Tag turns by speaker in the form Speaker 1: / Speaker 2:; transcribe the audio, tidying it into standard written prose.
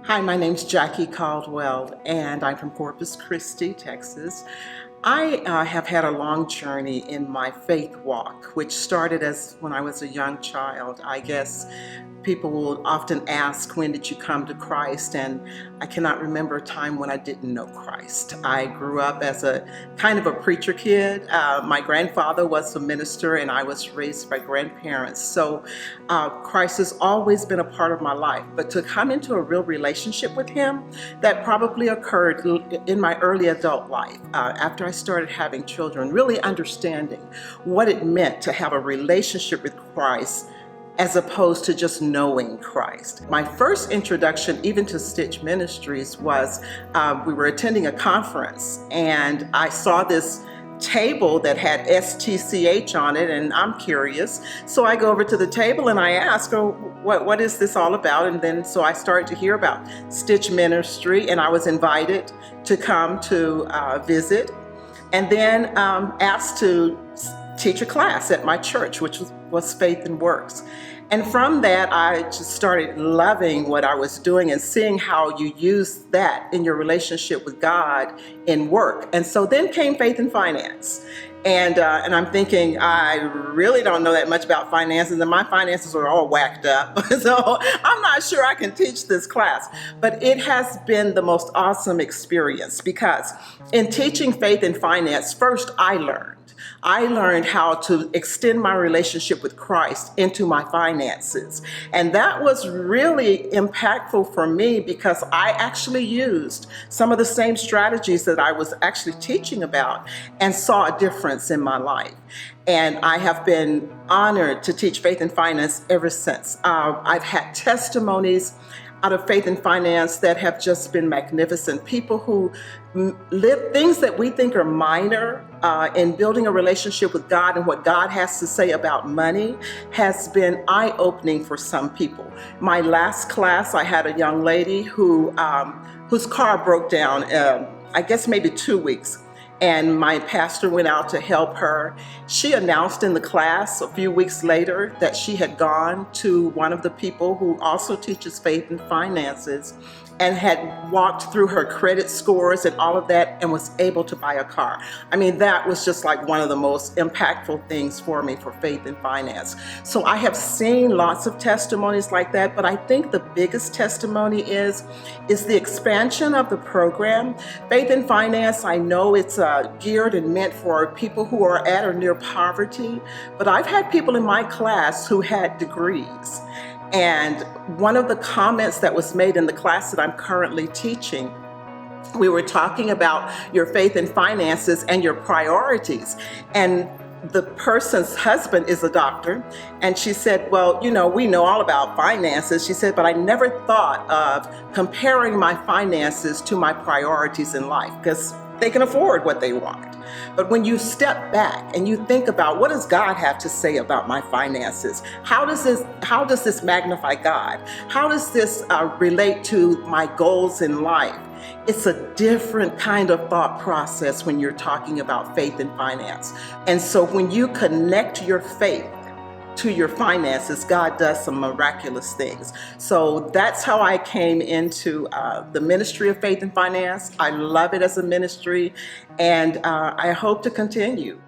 Speaker 1: Hi, my name's Jackie Caldwell, and I'm from Corpus Christi, Texas. I have had a long journey in my faith walk, which started as when I was a young child. I guess people will often ask, when did you come to Christ? And I cannot remember a time when I didn't know Christ. I grew up as a kind of a preacher kid. My grandfather was a minister, and I was raised by grandparents. So Christ has always been a part of my life. But to come into a real relationship with Him, that probably occurred in my early adult life, after I started having children, really understanding what it meant to have a relationship with Christ as opposed to just knowing Christ. My first introduction even to Stitch Ministries was we were attending a conference, and I saw this table that had STCH on it, and I'm curious. So I go over to the table and I ask, oh, what is this all about? And then so I started to hear about Stitch Ministry, and I was invited to come to visit, and then asked to teach a class at my church, which was Faith and Works. And from that, I just started loving what I was doing and seeing how you use that in your relationship with God in work. And so then came Faith and Finance. And I'm thinking, I really don't know that much about finances, and my finances are all whacked up. So I'm not sure I can teach this class. But it has been the most awesome experience, because in teaching Faith and Finance, first I learned how to extend my relationship with Christ into my finances. And that was really impactful for me, because I actually used some of the same strategies that I was actually teaching about and saw a difference in my life. And I have been honored to teach Faith and Finance ever since. I've had testimonies out of Faith and Finance that have just been magnificent. People who live things that we think are minor in building a relationship with God, and what God has to say about money has been eye-opening for some people. My last class, I had a young lady whose car broke down, I guess maybe 2 weeks. And my pastor went out to help her. She announced in the class a few weeks later that she had gone to one of the people who also teaches Faith and Finances, and had walked through her credit scores and all of that, and was able to buy a car. I mean, that was just like one of the most impactful things for me for Faith and Finance. So I have seen lots of testimonies like that, but I think the biggest testimony is the expansion of the program. Faith and Finance, I know it's geared and meant for people who are at or near poverty, but I've had people in my class who had degrees. And one of the comments that was made in the class that I'm currently teaching, we were talking about your faith and finances and your priorities. And the person's husband is a doctor, and she said, well, we know all about finances. She said, but I never thought of comparing my finances to my priorities in life, because they can afford what they want. But when you step back and you think about, what does God have to say about my finances? How does this magnify God? How does this relate to my goals in life? It's a different kind of thought process when you're talking about faith and finance. And so when you connect your faith to your finances, God does some miraculous things. So that's how I came into the ministry of Faith and Finance. I love it as a ministry, and I hope to continue.